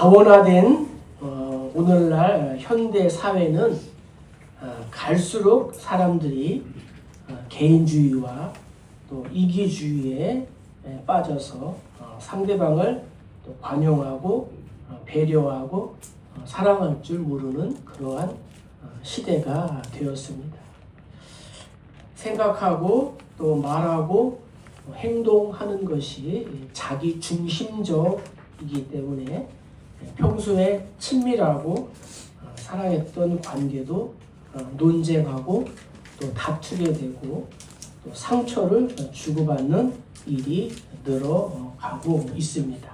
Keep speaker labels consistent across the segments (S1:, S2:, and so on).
S1: 다원화된 오늘날 현대 사회는 갈수록 사람들이 개인주의와 또 이기주의에 빠져서 상대방을 또 관용하고 배려하고 사랑할 줄 모르는 그러한 시대가 되었습니다. 생각하고 또 말하고 행동하는 것이 자기 중심적이기 때문에 평소에 친밀하고 사랑했던 관계도 논쟁하고 또 다투게 되고 또 상처를 주고받는 일이 늘어가고 있습니다.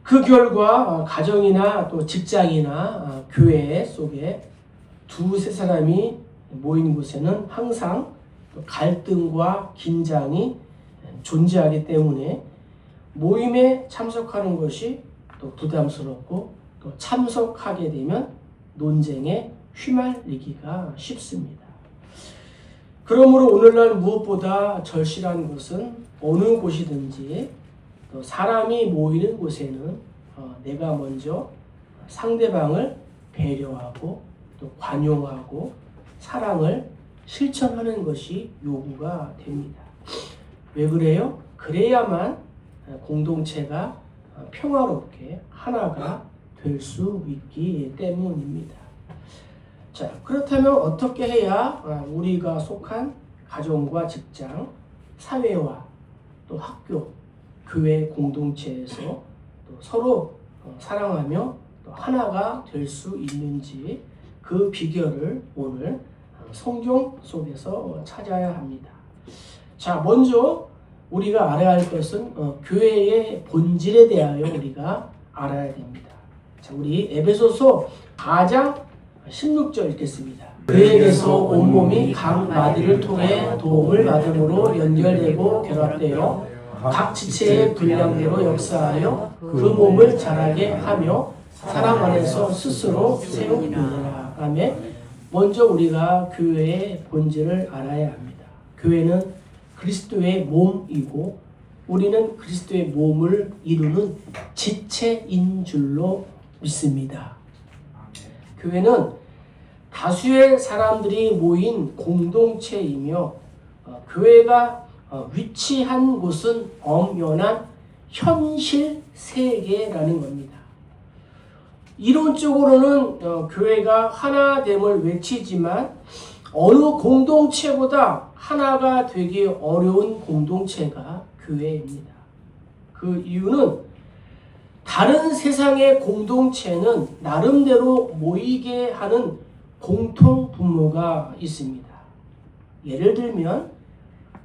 S1: 그 결과 가정이나 또 직장이나 교회 속에 두세 사람이 모인 곳에는 항상 갈등과 긴장이 존재하기 때문에 모임에 참석하는 것이 또 부담스럽고 또 참석하게 되면 논쟁에 휘말리기가 쉽습니다. 그러므로 오늘날 무엇보다 절실한 것은 어느 곳이든지 또 사람이 모이는 곳에는 내가 먼저 상대방을 배려하고 또 관용하고 사랑을 실천하는 것이 요구가 됩니다. 왜 그래요? 그래야만 공동체가 평화롭게 하나가 될 수 있기 때문입니다. 자, 그렇다면 어떻게 해야 우리가 속한 가정과 직장, 사회와 또 학교, 교회 공동체에서 또 서로 사랑하며 또 하나가 될 수 있는지 그 비결을 오늘 성경 속에서 찾아야 합니다. 자, 먼저 우리가 알아야 할 것은 교회의 본질에 대하여 우리가 알아야 됩니다. 자, 우리 에베소서 4장 16절 읽겠습니다. 그에게서 온몸이 각 마디를 통해 도움을 받음으로 연결되고 결합되어 각 지체의 분량대로 역사하여 그 몸을 자라게 하며 사랑 안에서 스스로 세우느니라. 아멘. 먼저 우리가 교회의 본질을 알아야 합니다. 교회는 그리스도의 몸이고 우리는 그리스도의 몸을 이루는 지체인 줄로 믿습니다. 교회는 다수의 사람들이 모인 공동체이며 교회가 위치한 곳은 엄연한 현실 세계라는 겁니다. 이론적으로는 교회가 하나됨을 외치지만 어느 공동체보다 하나가 되기 어려운 공동체가 교회입니다. 그 이유는 다른 세상의 공동체는 나름대로 모이게 하는 공통 분모가 있습니다. 예를 들면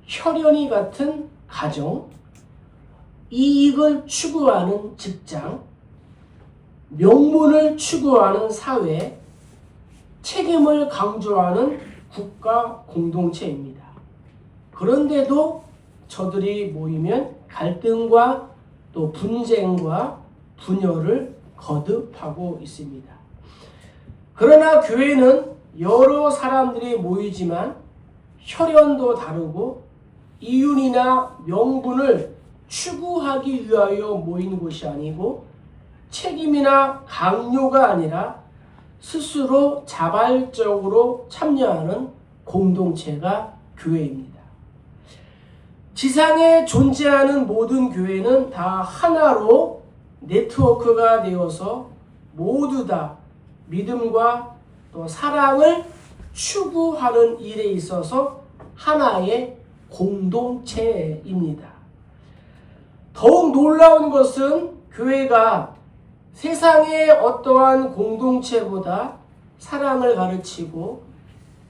S1: 혈연이 같은 가정, 이익을 추구하는 직장, 명분을 추구하는 사회, 책임을 강조하는 국가 공동체입니다. 그런데도 저들이 모이면 갈등과 또 분쟁과 분열을 거듭하고 있습니다. 그러나 교회는 여러 사람들이 모이지만 혈연도 다르고 이윤이나 명분을 추구하기 위하여 모인 곳이 아니고 책임이나 강요가 아니라 스스로 자발적으로 참여하는 공동체가 교회입니다. 지상에 존재하는 모든 교회는 다 하나로 네트워크가 되어서 모두 다 믿음과 또 사랑을 추구하는 일에 있어서 하나의 공동체입니다. 더욱 놀라운 것은 교회가 세상의 어떠한 공동체보다 사랑을 가르치고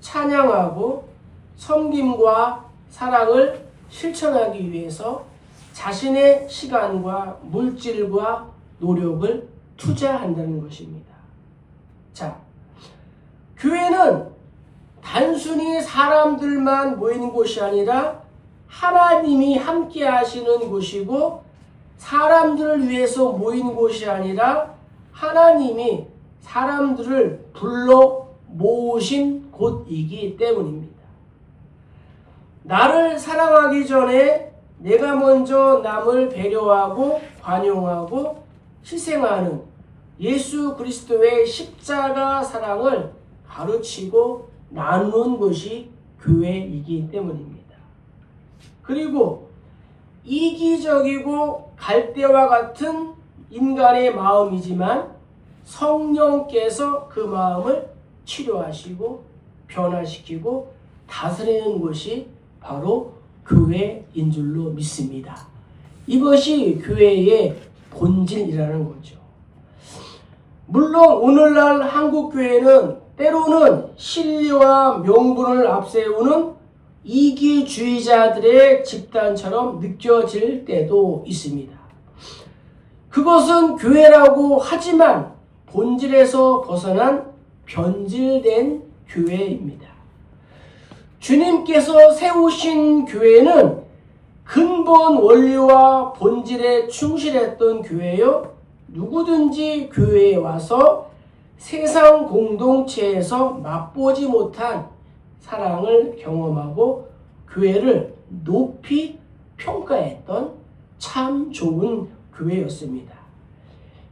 S1: 찬양하고 섬김과 사랑을 실천하기 위해서 자신의 시간과 물질과 노력을 투자한다는 것입니다. 자, 교회는 단순히 사람들만 모이는 곳이 아니라 하나님이 함께 하시는 곳이고 사람들을 위해서 모인 곳이 아니라 하나님이 사람들을 불러 모으신 곳이기 때문입니다. 나를 사랑하기 전에 내가 먼저 남을 배려하고 관용하고 희생하는 예수 그리스도의 십자가 사랑을 가르치고 나누는 것이 교회이기 때문입니다. 그리고 이기적이고 갈대와 같은 인간의 마음이지만 성령께서 그 마음을 치료하시고 변화시키고 다스리는 것이 바로 교회인 줄로 믿습니다. 이것이 교회의 본질이라는 거죠. 물론 오늘날 한국교회는 때로는 신리와 명분을 앞세우는 이기주의자들의 집단처럼 느껴질 때도 있습니다. 그것은 교회라고 하지만 본질에서 벗어난 변질된 교회입니다. 주님께서 세우신 교회는 근본 원리와 본질에 충실했던 교회요. 누구든지 교회에 와서 세상 공동체에서 맛보지 못한 사랑을 경험하고 교회를 높이 평가했던 참 좋은 교회였습니다.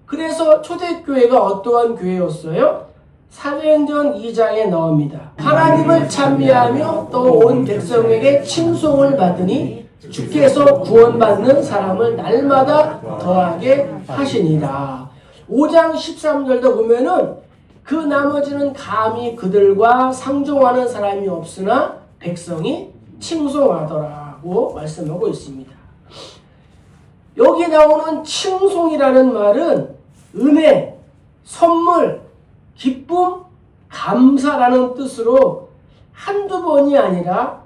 S1: 그래서 초대교회가 어떠한 교회였어요? 사도행전 2장에 나옵니다. 하나님을 찬미하며 또 온 백성에게 칭송을 받으니 주께서 구원받는 사람을 날마다 더하게 하시니라. 5장 13절도 보면은 그 나머지는 감히 그들과 상종하는 사람이 없으나 백성이 칭송하더라고 말씀하고 있습니다. 여기 나오는 칭송이라는 말은 은혜, 선물, 기쁨, 감사라는 뜻으로 한두 번이 아니라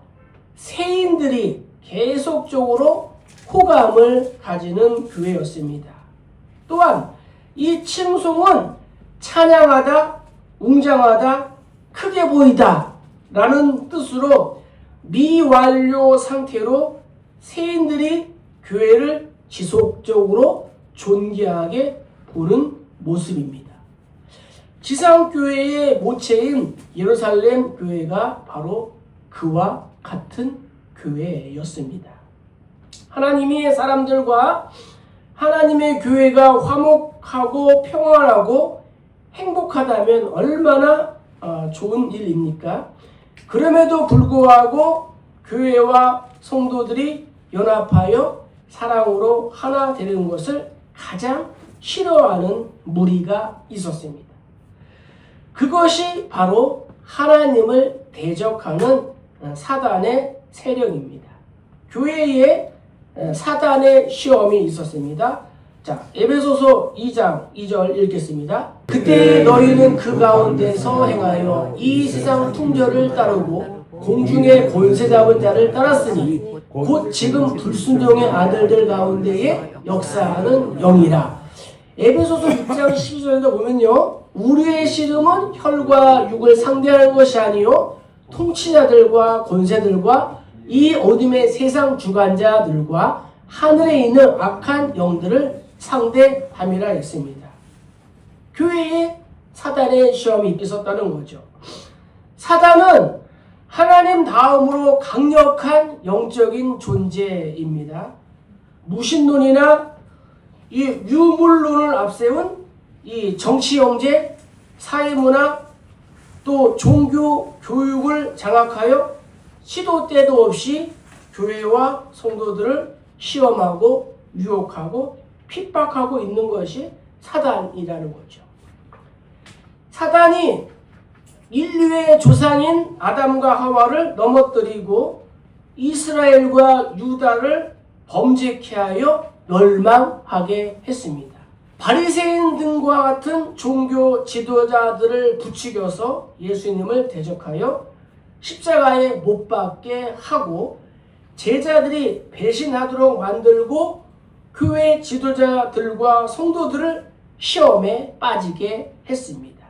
S1: 세인들이 계속적으로 호감을 가지는 교회였습니다. 또한 이 칭송은 찬양하다, 웅장하다, 크게 보이다 라는 뜻으로 미완료 상태로 세인들이 교회를 지속적으로 존귀하게 보는 모습입니다. 지상교회의 모체인 예루살렘 교회가 바로 그와 같은 교회였습니다. 하나님이 사람들과 하나님의 교회가 화목하고 평안하고 행복하다면 얼마나 좋은 일입니까? 그럼에도 불구하고 교회와 성도들이 연합하여 사랑으로 하나 되는 것을 가장 싫어하는 무리가 있었습니다. 그것이 바로 하나님을 대적하는 사단의 세력입니다. 교회에 사단의 시험이 있었습니다. 자, 에베소서 2장 2절 읽겠습니다. 그때 너희는 그 가운데서 행하여 이 세상 풍조를 따르고 공중의 권세 잡은 자를 따랐으니 곧 지금 불순종의 아들들 가운데에 역사하는 영이라. 에베소서 6장 12절도 보면요, 우리의 씨름은 혈과 육을 상대하는 것이 아니요 통치자들과 권세들과 이 어둠의 세상 주관자들과 하늘에 있는 악한 영들을 상대함이라 했습니다. 교회에 사단의 시험이 있었다는 거죠. 사단은 하나님 다음으로 강력한 영적인 존재입니다. 무신론이나 이 유물론을 앞세운 이 정치 영재, 사회문화, 또 종교 교육을 장악하여 시도 때도 없이 교회와 성도들을 시험하고 유혹하고 핍박하고 있는 것이 사단이라는 거죠. 사단이 인류의 조상인 아담과 하와를 넘어뜨리고 이스라엘과 유다를 범죄케 하여 멸망하게 했습니다. 바리새인 등과 같은 종교 지도자들을 부추겨서 예수님을 대적하여 십자가에 못 박게 하고 제자들이 배신하도록 만들고 교회 지도자들과 성도들을 시험에 빠지게 했습니다.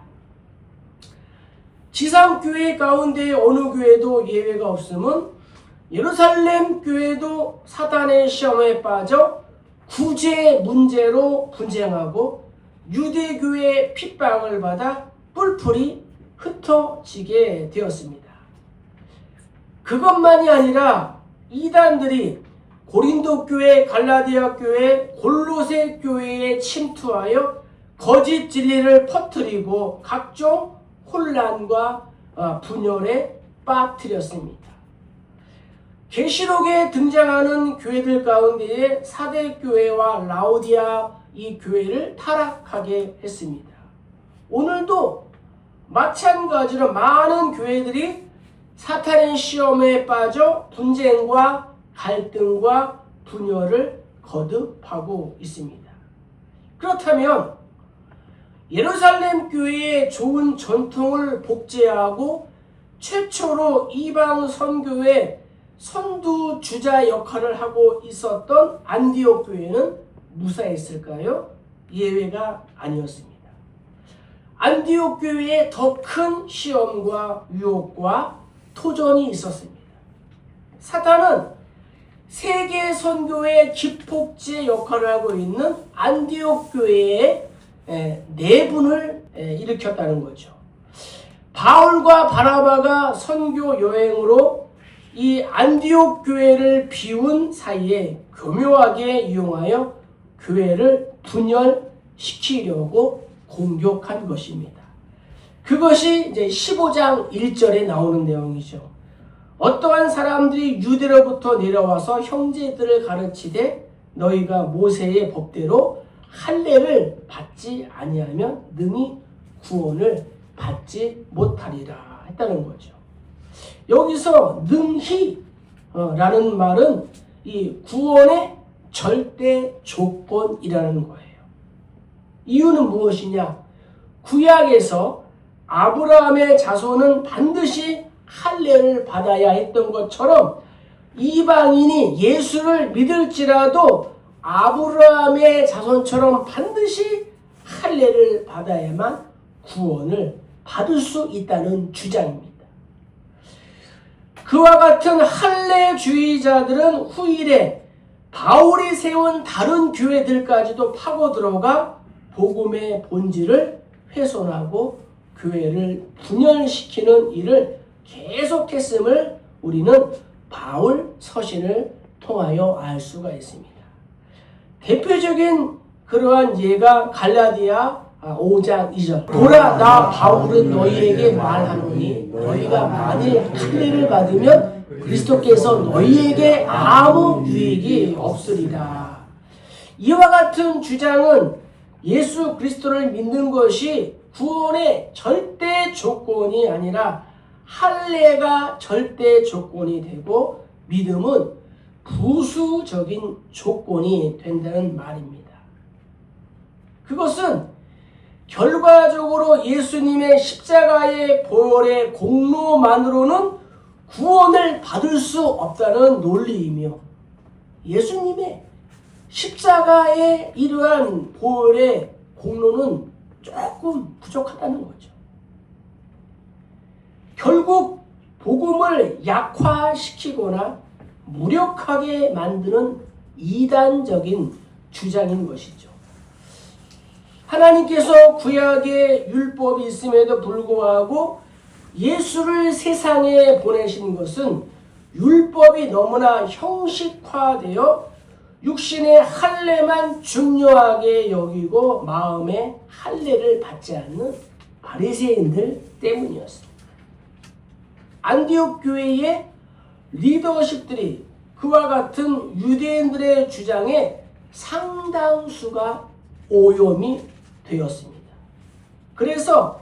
S1: 지상교회 가운데 어느 교회도 예외가 없음은 예루살렘 교회도 사단의 시험에 빠져 구제 문제로 분쟁하고 유대교의 핍박을 받아 뿔뿔이 흩어지게 되었습니다. 그것만이 아니라 이단들이 고린도 교회, 갈라디아 교회, 골로새 교회에 침투하여 거짓 진리를 퍼뜨리고 각종 혼란과 분열에 빠뜨렸습니다. 계시록에 등장하는 교회들 가운데에 사대 교회와 라오디아 이 교회를 타락하게 했습니다. 오늘도 마찬가지로 많은 교회들이 사탄의 시험에 빠져 분쟁과 갈등과 분열을 거듭하고 있습니다. 그렇다면 예루살렘 교회의 좋은 전통을 복제하고 최초로 이방 선교의 선두주자 역할을 하고 있었던 안디옥 교회는 무사했을까요? 예외가 아니었습니다. 안디옥 교회에 더 큰 시험과 유혹과 토전이 있었습니다. 사탄은 세계 선교의 기폭제 역할을 하고 있는 안디옥 교회의 내분을 일으켰다는 거죠. 바울과 바나바가 선교 여행으로 이 안디옥 교회를 비운 사이에 교묘하게 이용하여 교회를 분열시키려고 공격한 것입니다. 그것이 이제 15장 1절에 나오는 내용이죠. 어떠한 사람들이 유대로부터 내려와서 형제들을 가르치되 너희가 모세의 법대로 할례를 받지 아니하면 능히 구원을 받지 못하리라 했다는 거죠. 여기서 능히 라는 말은 이 구원의 절대 조건이라는 거예요. 이유는 무엇이냐? 구약에서 아브라함의 자손은 반드시 할례를 받아야 했던 것처럼 이방인이 예수를 믿을지라도 아브라함의 자손처럼 반드시 할례를 받아야만 구원을 받을 수 있다는 주장입니다. 그와 같은 할례주의자들은 후일에 바울이 세운 다른 교회들까지도 파고 들어가 복음의 본질을 훼손하고 교회를 분열시키는 일을 계속했음을 우리는 바울 서신을 통하여 알 수가 있습니다. 대표적인 그러한 예가 갈라디아 5장 2절. 보라, 나 바울은 너희에게 말하노니 너희가 만일 할례를 받으면 그리스도께서 너희에게 아무 유익이 없으리라. 이와 같은 주장은 예수 그리스도를 믿는 것이 구원의 절대 조건이 아니라 할례가 절대 조건이 되고 믿음은 부수적인 조건이 된다는 말입니다. 그것은 결과적으로 예수님의 십자가의 보혈의 공로만으로는 구원을 받을 수 없다는 논리이며 예수님의 십자가의 이러한 보혈의 공로는 조금 부족하다는 거죠. 결국 복음을 약화시키거나 무력하게 만드는 이단적인 주장인 것이죠. 하나님께서 구약의 율법이 있음에도 불구하고 예수를 세상에 보내신 것은 율법이 너무나 형식화되어 육신의 할례만 중요하게 여기고 마음의 할례를 받지 않는 바리새인들 때문이었습니다. 안디옥 교회의 리더십들이 그와 같은 유대인들의 주장에 상당수가 오염이 되었습니다. 그래서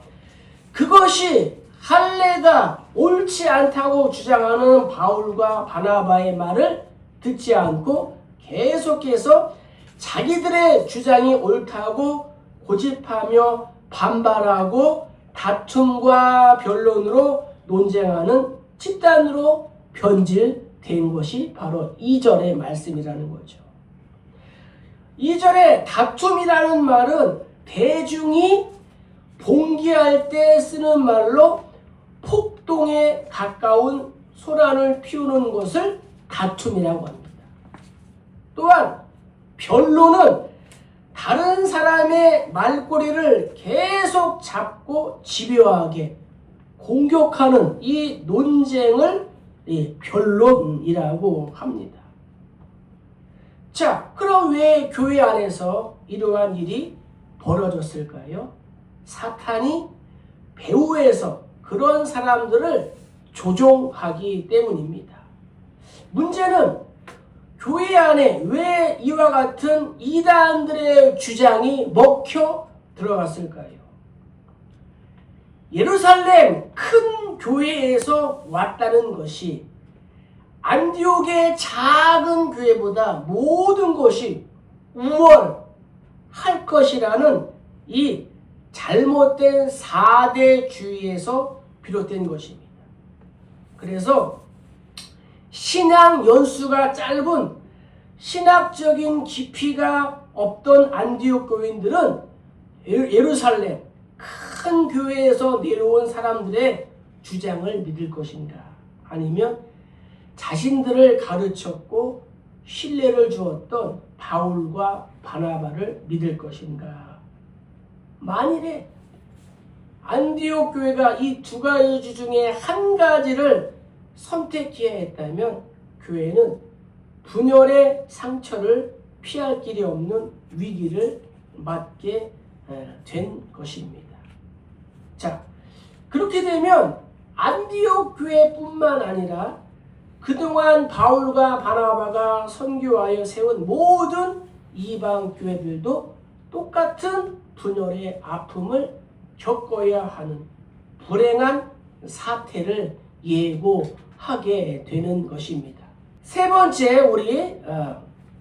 S1: 그것이 할례가 옳지 않다고 주장하는 바울과 바나바의 말을 듣지 않고 계속해서 자기들의 주장이 옳다고 고집하며 반발하고 다툼과 변론으로 논쟁하는 집단으로 변질된 것이 바로 2절의 말씀이라는 거죠. 2절에 다툼이라는 말은 대중이 봉기할 때 쓰는 말로 폭동에 가까운 소란을 피우는 것을 다툼이라고 합니다. 또한 변론은 다른 사람의 말꼬리를 계속 잡고 집요하게 공격하는 이 논쟁을 변론이라고 합니다. 자, 그럼 왜 교회 안에서 이러한 일이 벌어졌을까요? 사탄이 배후에서 그런 사람들을 조종하기 때문입니다. 문제는 교회 안에 왜 이와 같은 이단들의 주장이 먹혀 들어갔을까요? 예루살렘 큰 교회에서 왔다는 것이 안디옥의 작은 교회보다 모든 것이 우월할 것이라는 이 잘못된 4대주의에서 비롯된 것입니다. 그래서 신앙 연수가 짧은 신학적인 깊이가 없던 안디옥 교인들은 예루살렘 큰 교회에서 내려온 사람들의 주장을 믿을 것인가, 아니면 자신들을 가르쳤고 신뢰를 주었던 바울과 바나바를 믿을 것인가. 만일에 안디옥 교회가 이 두 가지 중에 한 가지를 선택해야 했다면 교회는 분열의 상처를 피할 길이 없는 위기를 맞게 된 것입니다. 자, 그렇게 되면 안디옥 교회뿐만 아니라 그동안 바울과 바나바가 선교하여 세운 모든 이방 교회들도 똑같은 분열의 아픔을 겪어야 하는 불행한 사태를 예고하게 되는 것입니다. 세 번째, 우리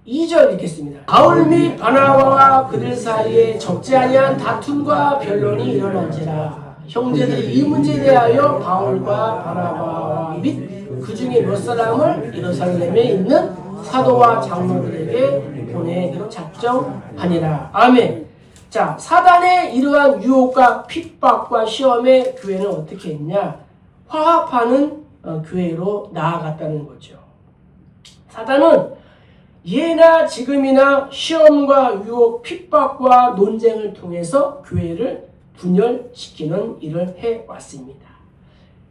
S1: 2절 읽겠습니다. 바울 및 바나바와 그들 사이에 적지 아니한 다툼과 변론이 일어난지라. 형제들이 이 문제에 대하여 바울과 바나바와 및 그 중에 몇 사람을 예루살렘에 있는 사도와 장로들에게 보내기로 작정하니라. 아멘. 자, 사단의 이러한 유혹과 핍박과 시험에 교회는 어떻게 했냐? 화합하는 교회로 나아갔다는 거죠. 사단은 예나 지금이나 시험과 유혹, 핍박과 논쟁을 통해서 교회를 분열시키는 일을 해왔습니다.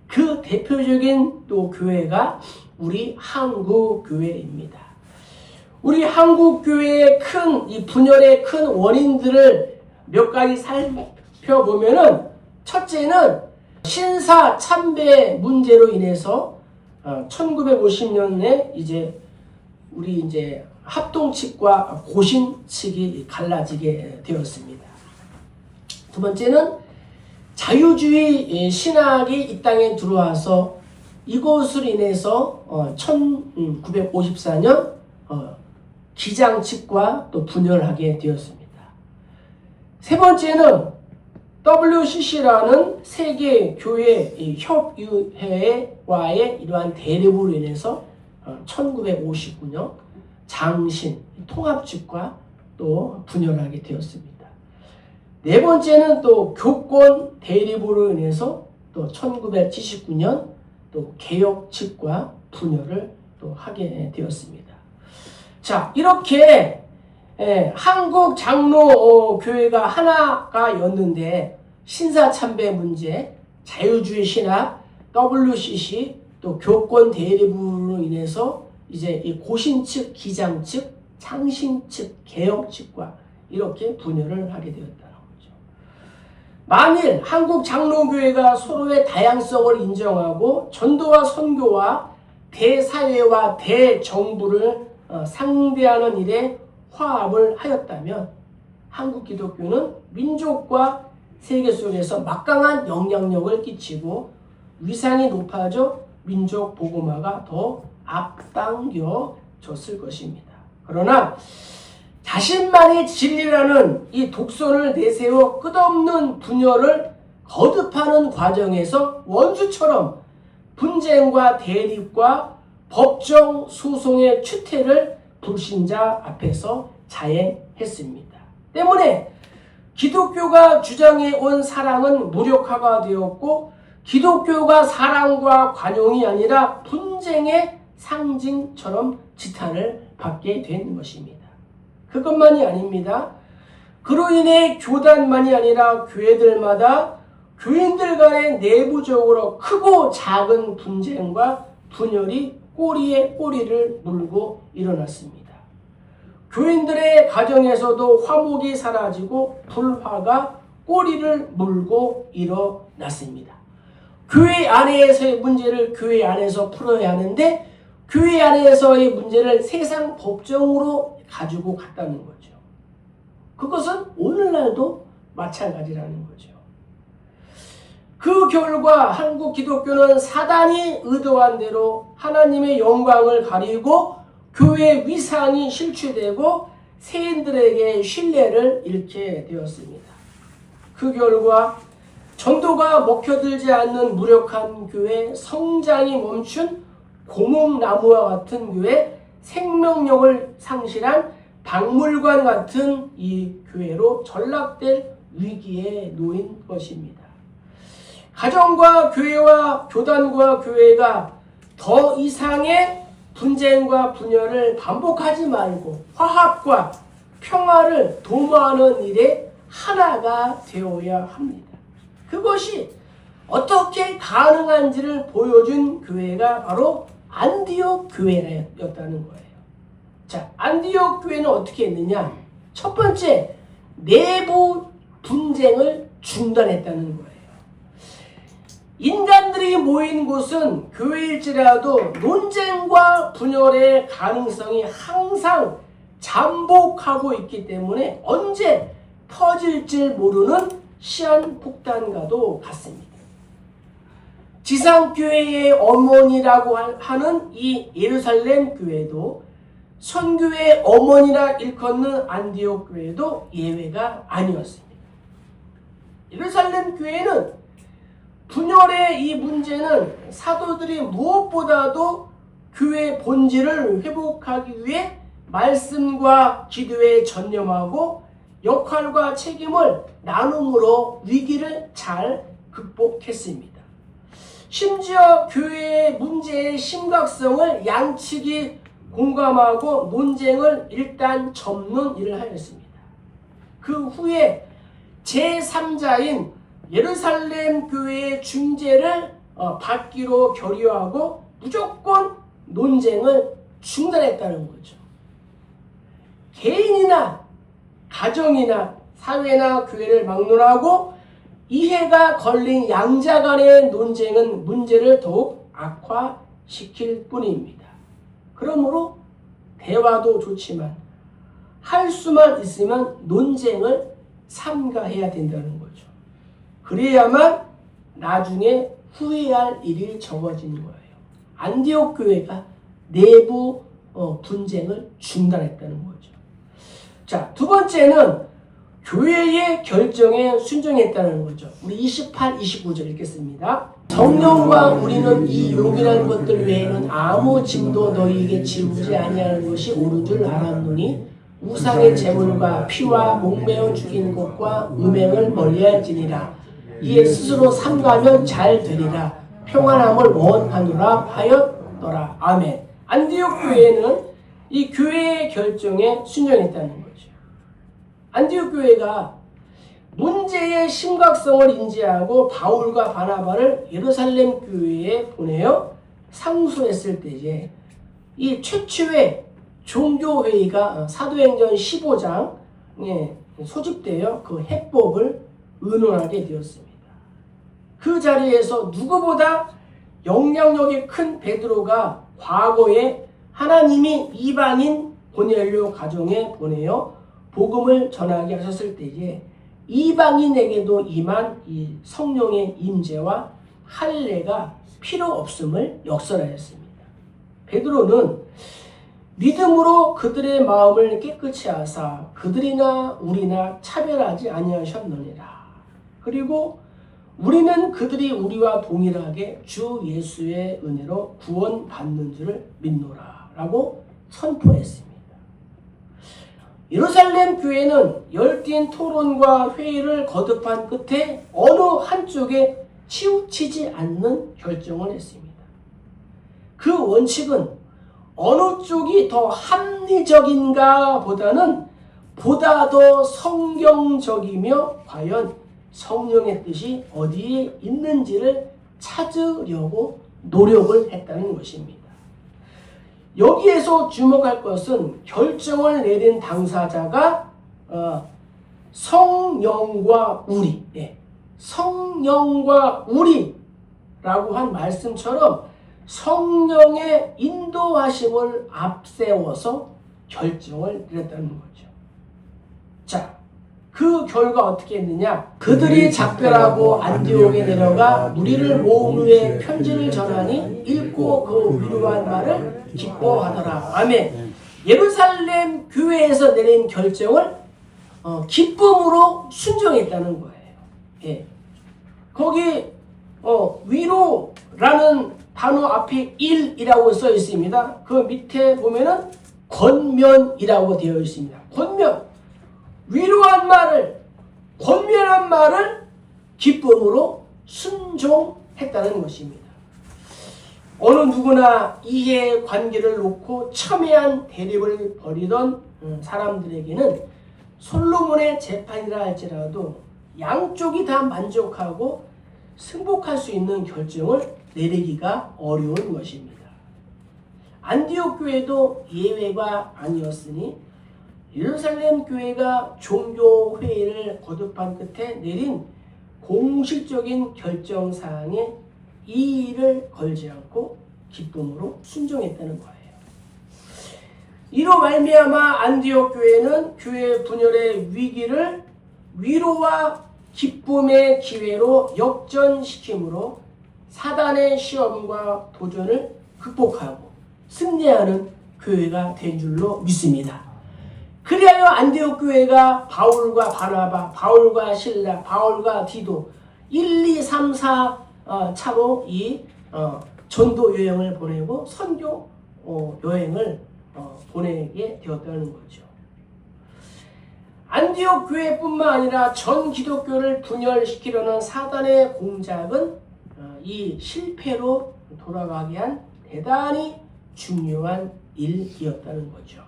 S1: 그 대표적인 또 교회가 우리 한국교회입니다. 우리 한국교회의 이 분열의 큰 원인들을 몇 가지 살펴보면은, 첫째는 신사 참배 문제로 인해서 1950년에 우리 합동 측과 고신 측이 갈라지게 되었습니다. 두 번째는 자유주의 신학이 이 땅에 들어와서 이것으로 인해서 1954년 기장 측과 또 분열하게 되었습니다. 세 번째는 WCC라는 세계 교회 협의회와의 이러한 대립으로 인해서 1959년 장신 통합 측과 또 분열하게 되었습니다. 네 번째는 또 교권 대립으로 인해서 또 1979년 또 개혁 측과 분열을 또 하게 되었습니다. 자, 이렇게 한국 장로 교회가 하나가였는데 신사 참배 문제, 자유주의 신학, WCC, 또 교권 대립으로 인해서 이 고신 측, 기장 측, 창신 측, 개혁 측과 이렇게 분열을 하게 되었다는 거죠. 만일 한국 장로교회가 서로의 다양성을 인정하고 전도와 선교와 대사회와 대정부를 상대하는 일에 화합을 하였다면 한국 기독교는 민족과 세계 속에서 막강한 영향력을 끼치고 위상이 높아져 민족 복음화가 더 앞당겨졌을 것입니다. 그러나 자신만이 진리라는 이 독선을 내세워 끝없는 분열을 거듭하는 과정에서 원수처럼 분쟁과 대립과 법정 소송의 추태를 불신자 앞에서 자행했습니다. 때문에 기독교가 주장해온 사랑은 무력화가 되었고 기독교가 사랑과 관용이 아니라 분쟁의 상징처럼 지탄을 받게 된 것입니다. 그것만이 아닙니다. 그로 인해 교단만이 아니라 교회들마다 교인들 간에 내부적으로 크고 작은 분쟁과 분열이 꼬리에 꼬리를 물고 일어났습니다. 교인들의 가정에서도 화목이 사라지고 불화가 꼬리를 물고 일어났습니다. 교회 안에서의 문제를 교회 안에서 풀어야 하는데 교회 안에서의 문제를 세상 법정으로 가지고 갔다는 거죠. 그것은 오늘날도 마찬가지라는 거죠. 그 결과 한국 기독교는 사단이 의도한 대로 하나님의 영광을 가리고 교회 위상이 실추되고 세인들에게 신뢰를 잃게 되었습니다. 그 결과 전도가 먹혀들지 않는 무력한 교회, 성장이 멈춘 고목나무와 같은 교회, 생명력을 상실한 박물관 같은 이 교회로 전락될 위기에 놓인 것입니다. 가정과 교회와 교단과 교회가 더 이상의 분쟁과 분열을 반복하지 말고 화합과 평화를 도모하는 일에 하나가 되어야 합니다. 그것이 어떻게 가능한지를 보여준 교회가 바로 안디옥 교회였다는 거예요. 자, 안디옥 교회는 어떻게 했느냐? 첫 번째, 내부 분쟁을 중단했다는 거예요. 인간들이 모인 곳은 교회일지라도 논쟁과 분열의 가능성이 항상 잠복하고 있기 때문에 언제 터질지 모르는 시한폭탄과도 같습니다. 지상교회의 어머니라고 하는 이 예루살렘 교회도 선교의 어머니라 일컫는 안디옥 교회도 예외가 아니었습니다. 예루살렘 교회는 분열의 이 문제는 사도들이 무엇보다도 교회의 본질을 회복하기 위해 말씀과 기도에 전념하고 역할과 책임을 나눔으로 위기를 잘 극복했습니다. 심지어 교회의 문제의 심각성을 양측이 공감하고 논쟁을 일단 접는 일을 하였습니다. 그 후에 제3자인 예루살렘 교회의 중재를 받기로 결의하고 무조건 논쟁을 중단했다는 거죠. 개인이나 가정이나 사회나 교회를 막론하고 이해가 걸린 양자 간의 논쟁은 문제를 더욱 악화시킬 뿐입니다. 그러므로 대화도 좋지만 할 수만 있으면 논쟁을 삼가해야 된다는 거죠. 그래야만 나중에 후회할 일이 적어지는 거예요. 안디옥 교회가 내부 분쟁을 중단했다는 거죠. 자, 두 번째는 교회의 결정에 순종했다는 거죠. 우리 28, 29절 읽겠습니다. 성령과 우리는 이 용이라는 것들 외에는 아무 짐도 너희에게 지우지 아니하는 것이 옳은 줄 알았노니 우상의 제물과 피와 목매어 죽인 것과 음행을 멀리할지니라. 이에 스스로 삼가면 잘 되리라. 평안함을 원하노라 하였더라. 아멘. 안디옥 교회는 이 교회의 결정에 순종했다는 거죠. 안디옥 교회가 문제의 심각성을 인지하고 바울과 바나바를 예루살렘 교회에 보내어 상소했을 때에 이 최초의 종교회의가 사도행전 15장에 소집되어 그 해법을 의논하게 되었습니다. 그 자리에서 누구보다 영향력이 큰 베드로가 과거에 하나님이 이방인 고넬료 가정에 보내어 복음을 전하게 하셨을 때에 이방인에게도 임한 이 성령의 임재와 할례가 필요 없음을 역설하였습니다. 베드로는 믿음으로 그들의 마음을 깨끗이 하사 그들이나 우리나 차별하지 아니하셨느니라. 그리고 우리는 그들이 우리와 동일하게 주 예수의 은혜로 구원받는 줄을 믿노라 라고 선포했습니다. 예루살렘 교회는 열띤 토론과 회의를 거듭한 끝에 어느 한쪽에 치우치지 않는 결정을 했습니다. 그 원칙은 어느 쪽이 더 합리적인가 보다는 보다 더 성경적이며 과연 성령의 뜻이 어디에 있는지를 찾으려고 노력을 했다는 것입니다. 여기에서 주목할 것은 결정을 내린 당사자가 성령과 우리, 성령과 우리라고 한 말씀처럼 성령의 인도하심을 앞세워서 결정을 내렸다는 거죠. 자, 그 결과 어떻게 했느냐? 그들이 작별하고 안디옥에 내려가 무리를 모은 후에 편지를 전하니 읽고 그 위로한 말을 기뻐하더라. 아멘. 예루살렘 교회에서 내린 결정을 기쁨으로 순종했다는 거예요. 예. 거기 위로라는 단어 앞에 일이라고 써 있습니다. 그 밑에 보면은 권면이라고 되어 있습니다. 권면. 위로한 말을, 권면한 말을 기쁨으로 순종했다는 것입니다. 어느 누구나 이해 관계를 놓고 첨예한 대립을 벌이던 사람들에게는 솔로몬의 재판이라 할지라도 양쪽이 다 만족하고 승복할 수 있는 결정을 내리기가 어려운 것입니다. 안디옥 교회도 예외가 아니었으니 예루살렘 교회가 종교 회의를 거듭한 끝에 내린 공식적인 결정사항에 이의를 걸지 않고 기쁨으로 순종했다는 거예요. 이로 말미암아 안디옥 교회는 교회 분열의 위기를 위로와 기쁨의 기회로 역전시키므로 사단의 시험과 도전을 극복하고 승리하는 교회가 된 줄로 믿습니다. 그리하여 안디옥 교회가 바울과 바나바, 바울과 실라, 바울과 디도 1, 2, 3, 4 차로 이 전도 여행을 보내고 선교 여행을 보내게 되었다는 거죠. 안디옥 교회뿐만 아니라 전 기독교를 분열시키려는 사단의 공작은 이 실패로 돌아가게 한 대단히 중요한 일이었다는 거죠.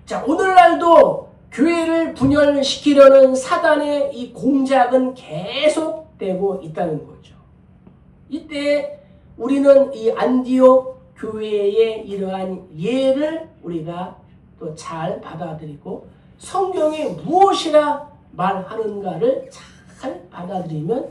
S1: 자, 오늘날도 교회를 분열시키려는 사단의 이 공작은 계속되고 있다는 거죠. 이때 우리는 이 안디옥 교회의 이러한 예를 우리가 또 잘 받아들이고 성경이 무엇이라 말하는가를 잘 받아들이면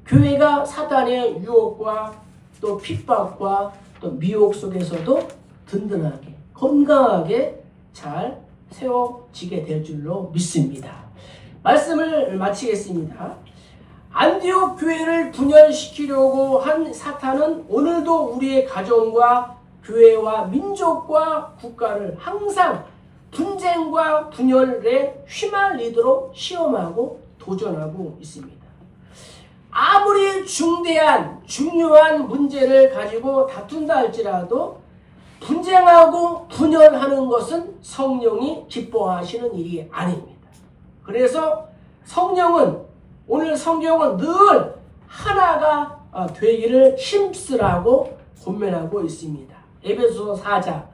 S1: 교회가 사단의 유혹과 또 핍박과 또 미혹 속에서도 든든하게 건강하게 잘 세워지게 될 줄로 믿습니다. 말씀을 마치겠습니다. 안디옥 교회를 분열시키려고 한 사탄은 오늘도 우리의 가정과 교회와 민족과 국가를 항상 분쟁과 분열에 휘말리도록 시험하고 도전하고 있습니다. 아무리 중요한 문제를 가지고 다툰다 할지라도 분쟁하고 분열하는 것은 성령이 기뻐하시는 일이 아닙니다. 그래서 오늘 성경은 늘 하나가 되기를 힘쓰라고 권면하고 있습니다. 에베소서 4장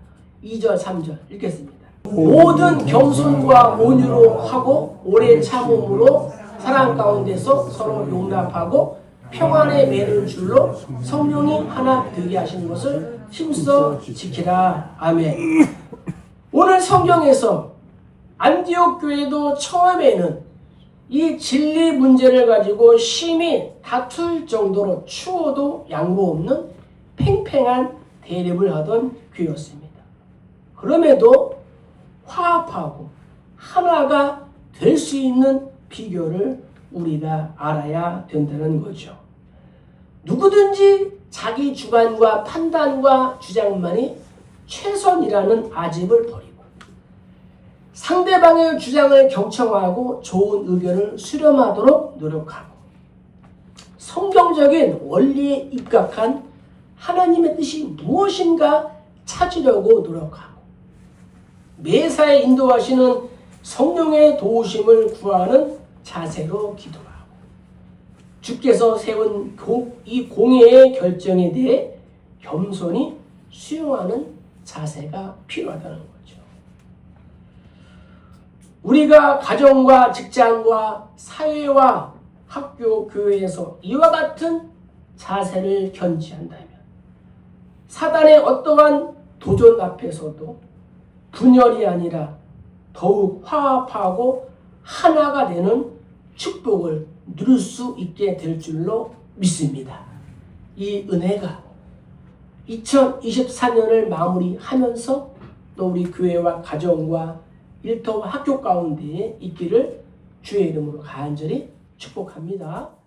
S1: 2절 3절 읽겠습니다. 모든 겸손과 온유로 하고 오래 참음으로 사랑 가운데서 서로 용납하고 평안에 매는 줄로 성령이 하나 되게 하시는 것을 힘써 지키라. 아멘. 오늘 성경에서 안디옥 교회도 처음에는 이 진리 문제를 가지고 심히 다툴 정도로 추워도 양보 없는 팽팽한 대립을 하던 교회였습니다. 그럼에도 화합하고 하나가 될 수 있는 비결을 우리가 알아야 된다는 거죠. 누구든지 자기 주관과 판단과 주장만이 최선이라는 아집을 버리고 상대방의 주장을 경청하고 좋은 의견을 수렴하도록 노력하고 성경적인 원리에 입각한 하나님의 뜻이 무엇인가 찾으려고 노력하고 매사에 인도하시는 성령의 도우심을 구하는 자세로 기도하고 주께서 세운 이 공예의 결정에 대해 겸손히 수용하는 자세가 필요하다는 거죠. 우리가 가정과 직장과 사회와 학교, 교회에서 이와 같은 자세를 견지한다면 사단의 어떠한 도전 앞에서도 분열이 아니라 더욱 화합하고 하나가 되는 축복을 누릴 수 있게 될 줄로 믿습니다. 이 은혜가 2024년을 마무리하면서 또 우리 교회와 가정과 일터와 학교 가운데 있기를 주의 이름으로 간절히 축복합니다.